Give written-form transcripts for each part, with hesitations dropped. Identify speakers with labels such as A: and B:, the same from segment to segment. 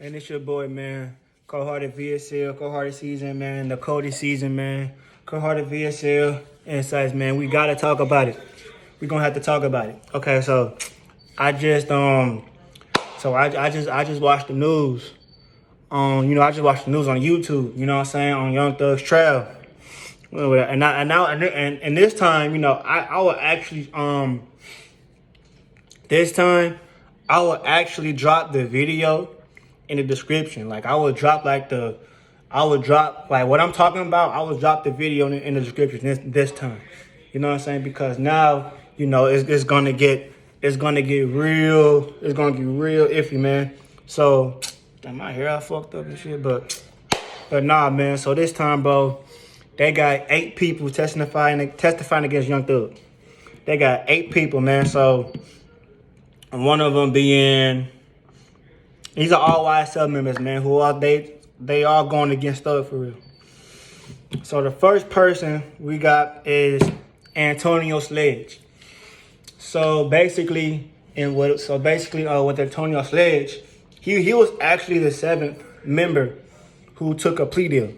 A: And it's your boy, man. Cold-Hearted VSL, ColdHeartedSZN, man. The coldest season, man. Cold-Hearted VSL insights, man. We gotta talk about it. We're gonna have to talk about it. Okay, so I just watched the news. I just watched the news on YouTube. You know what I'm saying, on Young Thug's trial. And this time, I will actually this time I will actually drop the video in the description. Like I would drop what I'm talking about. I will drop the video in the description this time. You know what I'm saying? Because now it's gonna get real iffy, man. So damn, my hair all fucked up and shit, but nah, man. So this time, bro, they got 8 people testifying against Young Thug. They got 8 people, man. So one of them being, these are all YSL members, man, who are they all going against Thug for real. So the first person we got is Antonio Sledge. So basically, with Antonio Sledge, he was actually the 7th member who took a plea deal.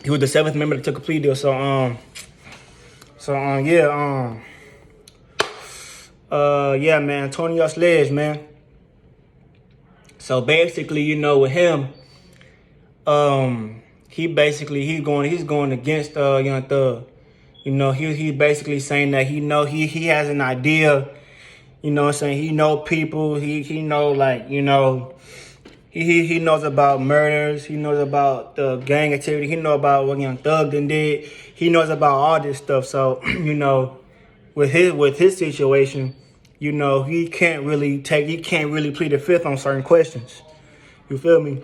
A: He was the 7th member that took a plea deal. Yeah, man, Antonio Sledge, man. So basically, with him, he's going against Young Thug. He's basically saying that he has an idea. You know what I'm saying? He know people. He knows about murders. He knows about the gang activity. He knows about what Young Thug did. He knows about all this stuff. So with his situation, he can't really plead the fifth on certain questions. You feel me?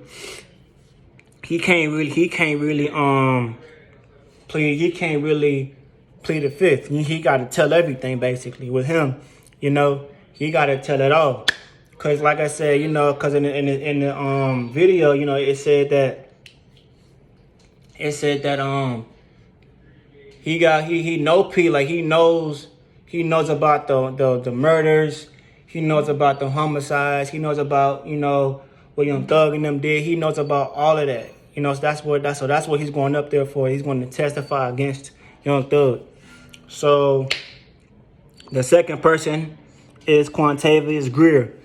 A: He can't really plead the fifth. He got to tell everything basically. With him, he got to tell it all. Cause like I said, cause in the video, it said that he knows about the murders, he knows about the homicides, he knows about what Young Thug and them did. He knows about all of that. So that's what he's going up there for. He's going to testify against Young Thug. So the second person is Quantavious Greer,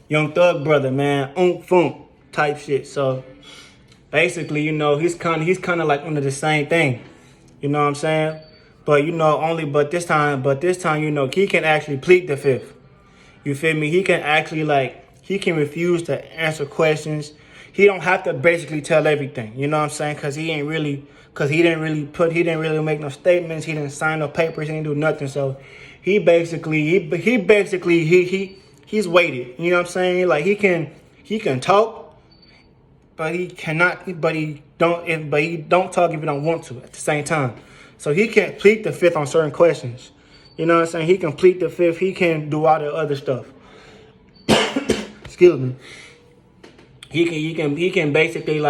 A: Young Thug brother, man, funk type shit. So basically, he's kind of like under the same thing. You know what I'm saying? But this time, he can actually plead the fifth. You feel me? He can actually he can refuse to answer questions. He don't have to basically tell everything. You know what I'm saying? Cause he didn't really make no statements. He didn't sign no papers. He didn't do nothing. So he's waited. You know what I'm saying? Like he can talk, but he don't talk if he don't want to at the same time. So he can't plead the fifth on certain questions. You know what I'm saying? He can plead the fifth. He can do all the other stuff. Excuse me. He can basically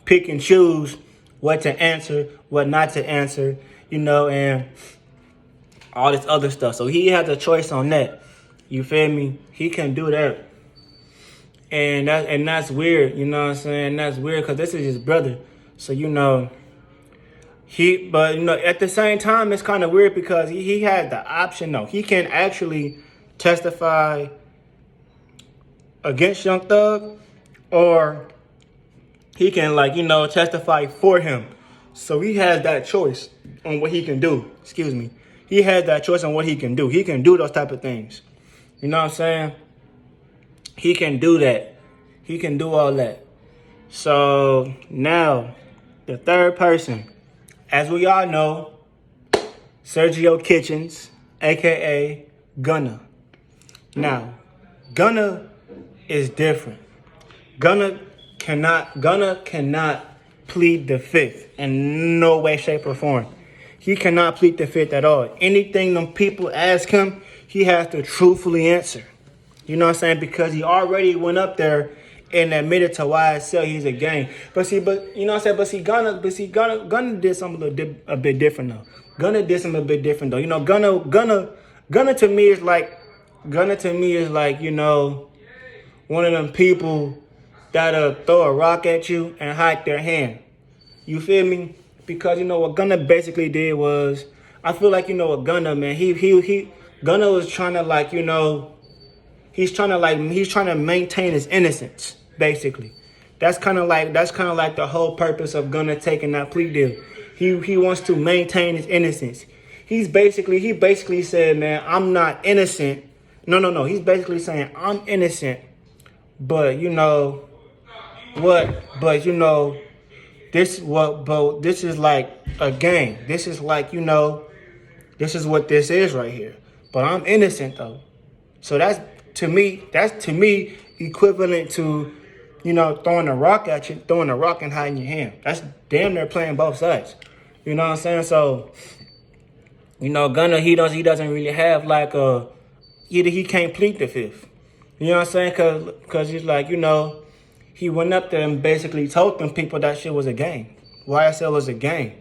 A: pick and choose what to answer, what not to answer, and all this other stuff. So he has a choice on that. You feel me? He can do that. And that's weird, you know what I'm saying? That's weird because this is his brother. So at the same time it's kind of weird because he had the option though. He can actually testify against Young Thug, or he can testify for him. So he has that choice on what he can do. Excuse me. He has that choice on what he can do. He can do those type of things. You know what I'm saying? He can do that. He can do all that. So now the third person, as we all know, Sergio Kitchens, aka Gunna. Now, Gunna is different. Gunna cannot plead the fifth in no way, shape, or form. He cannot plead the fifth at all. Anything them people ask him, he has to truthfully answer. You know what I'm saying? Because he already went up there and admitted to YSL he's a gang. But you know what I'm saying? Gunna did something a bit different though. Gunna to me is like, one of them people that'll throw a rock at you and hide their hand. You feel me? Because you know what Gunna basically did was, I feel like you know what Gunna, man, Gunna was trying to like, you know, he's trying to maintain his innocence, basically. That's kind of like the whole purpose of Gunna taking that plea deal. He wants to maintain his innocence. He basically said, man, I'm not innocent. No. He's basically saying I'm innocent, but you know what? But you know this what? But this is like a game. This is like, you know, this is what this is right here. But I'm innocent though. So that's to me equivalent to, you know, throwing a rock at you, throwing a rock and hiding your hand. That's damn near playing both sides. You know what I'm saying? So, you know, Gunna, he doesn't really have like either he can't plead the fifth. You know what I'm saying? Cause he's like, you know, he went up there and basically told them people that shit was a game. YSL was a game.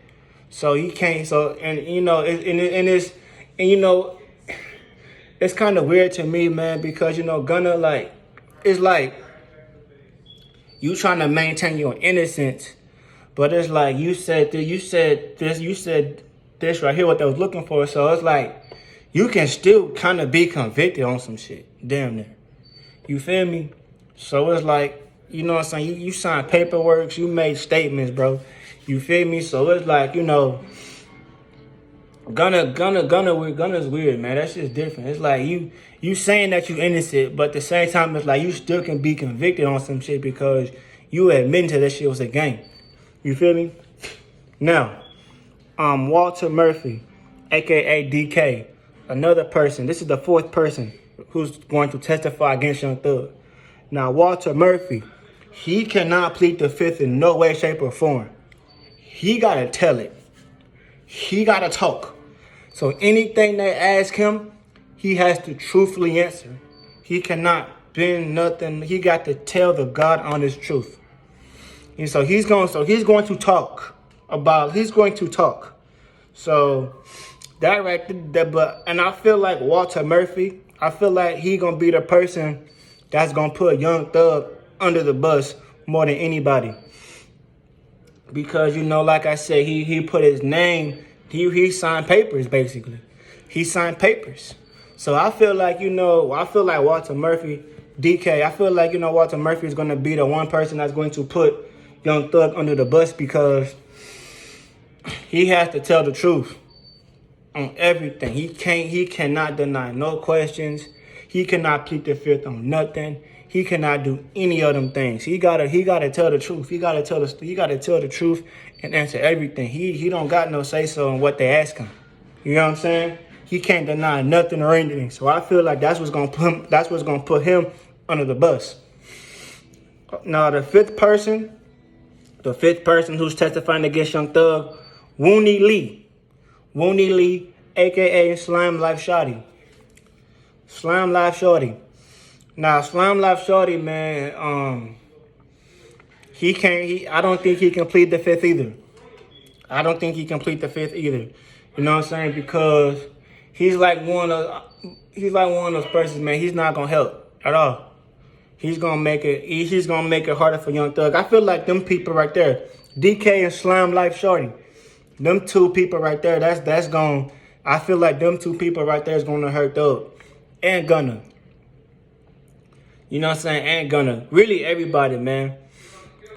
A: So he can't. So and you know, it's you know, it's kind of weird to me, man, because you know, Gunna like, it's like you trying to maintain your innocence, but it's like you said this right here, what they was looking for. So it's like you can still kind of be convicted on some shit, damn near. You feel me? So it's like, you know what I'm saying? You signed paperwork, you made statements, bro. You feel me? So it's like, you know, Gunna's weird, man. That's just different. It's like you saying that you innocent, but at the same time, it's like you still can be convicted on some shit because you admitting to that shit was a game. You feel me? Now, Walter Murphy, aka DK, another person. This is the fourth person who's going to testify against Young Thug. Now, Walter Murphy, he cannot plead the fifth in no way, shape, or form. He gotta tell it. He gotta talk. So anything they ask him, he has to truthfully answer. He cannot bend nothing. He got to tell the God honest truth. And so he's going to talk about. He's going to talk. So that right there, and I feel like Walter Murphy, I feel like he gonna be the person that's gonna put Young Thug under the bus more than anybody. Because, you know, like I said, he put his name, he signed papers, basically. He signed papers. So I feel like, you know, Walter Murphy, DK, I feel like, you know, Walter Murphy is going to be the one person that's going to put Young Thug under the bus because he has to tell the truth on everything. He cannot deny no questions. He cannot plead the fifth on nothing. He cannot do any of them things. He gotta tell the truth. He gotta tell the truth and answer everything. He don't got no say so in what they ask him. You know what I'm saying? He can't deny nothing or anything. So I feel like that's what's gonna put him under the bus. Now the fifth person who's testifying against Young Thug, Woony Lee, aka Slime Life Shawty. Slime Life Shorty. Now, Slime Life Shorty, man, I don't think he can plead the fifth either. You know what I'm saying? Because he's like one of those persons, man. He's not gonna help at all. He's gonna make it harder for Young Thug. I feel like them people right there, DK and Slime Life Shorty, them two people right there, I feel like them two people right there is gonna hurt Thug and Gunna. You know what I'm saying? And Gunna. Really everybody, man.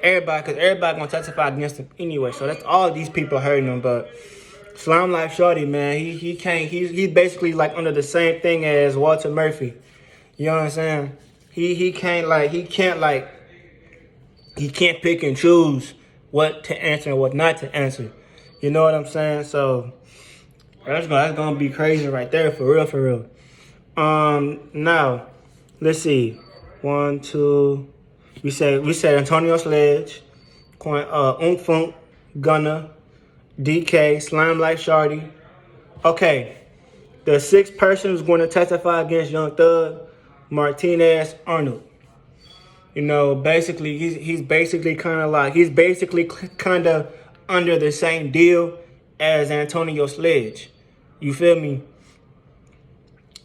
A: Everybody, because everybody gonna testify against him anyway. So that's all these people hurting him. But Slime Life Shorty, man, he's basically like under the same thing as Walter Murphy. You know what I'm saying? He can't pick and choose what to answer and what not to answer. You know what I'm saying? So that's gonna be crazy right there, for real. Now, let's see. 1, 2. We said Antonio Sledge, Funk, Gunna, DK, Slime Life Shorty. Okay, the sixth person who's going to testify against Young Thug, Martinez Arnold. You know, basically he's basically kind of under the same deal as Antonio Sledge. You feel me?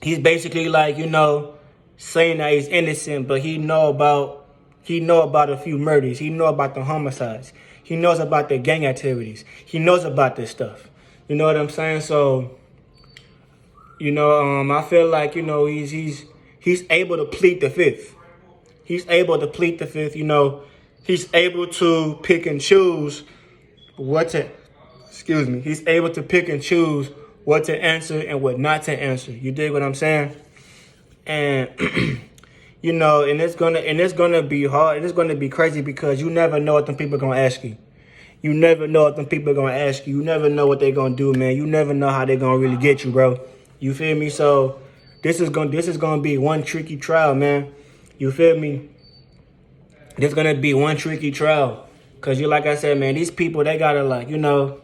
A: He's basically like, you know, saying that he's innocent, but he know about He know about a few murders. He know about the homicides. He knows about the gang activities. He knows about this stuff. You know what I'm saying? So, you know, I feel like, you know, he's able to plead the fifth. He's able to plead the fifth, you know. He's able to pick and choose what to, he's able to pick and choose what to answer and what not to answer. You dig what I'm saying? And you know, and it's gonna be hard, and it's gonna be crazy because you never know what them people are gonna ask you. You never know what them people are gonna ask you. You never know what they're gonna do, man. You never know how they're gonna really get you, bro. You feel me? So this is gonna be one tricky trial, man. You feel me? This is gonna be one tricky trial. Cause you, like I said, man, these people, they gotta, like, you know,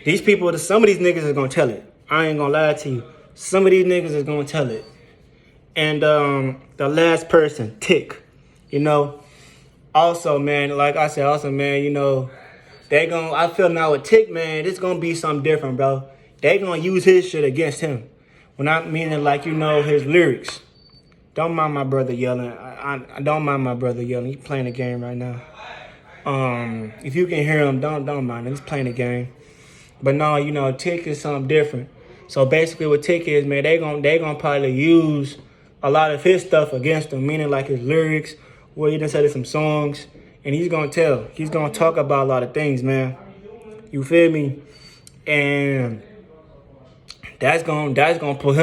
A: these people, some of these niggas is gonna tell it. I ain't gonna lie to you. Some of these niggas is gonna tell it. And the last person, Tick, you know, also, man, like I said, man, you know, I feel now with Tick, man, it's gonna be something different, bro. They gonna use his shit against him. When I mean, like, you know, his lyrics. Don't mind my brother yelling. I don't mind my brother yelling. He's playing a game right now. If you can hear him, don't mind him. He's playing a game. But no, you know, Tick is something different. So basically what Tick is, man, they gonna probably use a lot of his stuff against him, meaning like his lyrics, where he done said some songs, and he's gonna talk about a lot of things, man. You feel me? And that's gonna put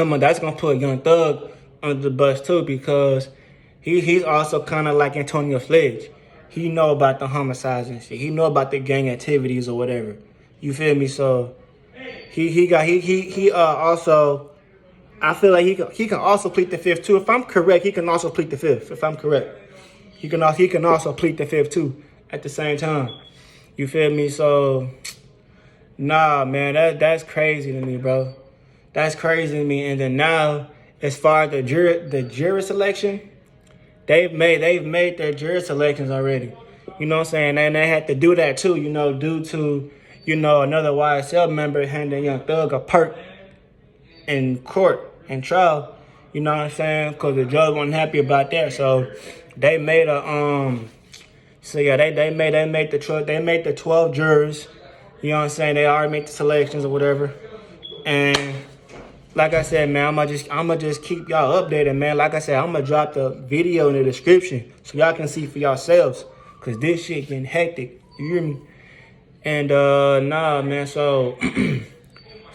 A: Young Thug under the bus too, because he's also kind of like Antonio Sledge. He know about the homicides and shit. He know about the gang activities or whatever. You feel me? So he also, I feel like he can also plead the fifth too. If I'm correct, he can also plead the fifth. If I'm correct, he can also plead the fifth too at the same time. You feel me? So nah, man, that's crazy to me, bro. That's crazy to me. And then now, as far as the jury selection, they've made their jury selections already. You know what I'm saying? And they had to do that too, you know, due to, you know, another YSL member handing Young Thug a perk in court and trial. You know what I'm saying? Because the judge wasn't happy about that. So they made a they made the 12 jurors. You know what I'm saying? They already made the selections or whatever. And like I said, man, I'ma just keep y'all updated, man. Like I said, I'ma drop the video in the description so y'all can see for yourselves. Cause this shit been hectic. You hear me? And nah, man, so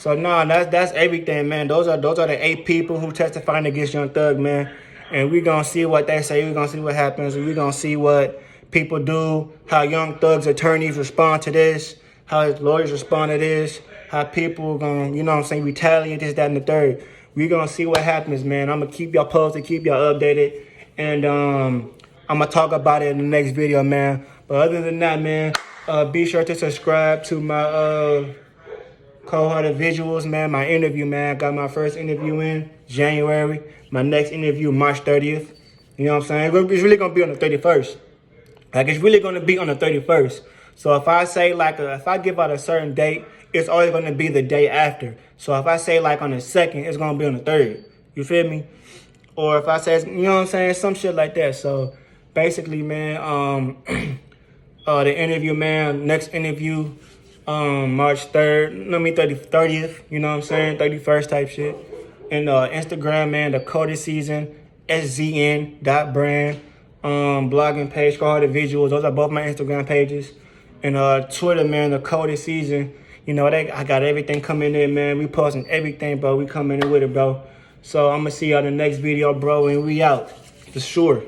A: nah, that's everything, man. Those are the 8 people who testifying against Young Thug, man. And we gonna see what they say. We gonna see what happens. We gonna see what people do, how Young Thug's attorneys respond to this, how his lawyers respond to this, how people gonna, you know what I'm saying, retaliate, this, that, and the third. We gonna see what happens, man. I'm gonna keep y'all posted, keep y'all updated, and I'm gonna talk about it in the next video, man. But other than that, man, be sure to subscribe to my Cold-Hearted Visuals, man. My interview, man. I got my first interview in January. My next interview, March 30th. You know what I'm saying? It's really gonna be on the 31st. Like, it's really gonna be on the 31st. So if I say, like, if I give out a certain date, it's always going to be the day after. So if I say, like, on the 2nd, it's going to be on the 3rd. You feel me? Or if I say, you know what I'm saying, some shit like that. So basically, man, the interview, man, next interview, March 3rd, 30th, you know what I'm saying, 31st type shit. And Instagram, man, the ColdHeartedSZN, SZN.brand, blogging page, Cold-Hearted Visuals. Those are both my Instagram pages. And Twitter, man, the ColdHeartedSZN. You know, I got everything coming in, man. We posting everything, bro. We coming in with it, bro. So I'm going to see y'all in the next video, bro. And we out. For sure.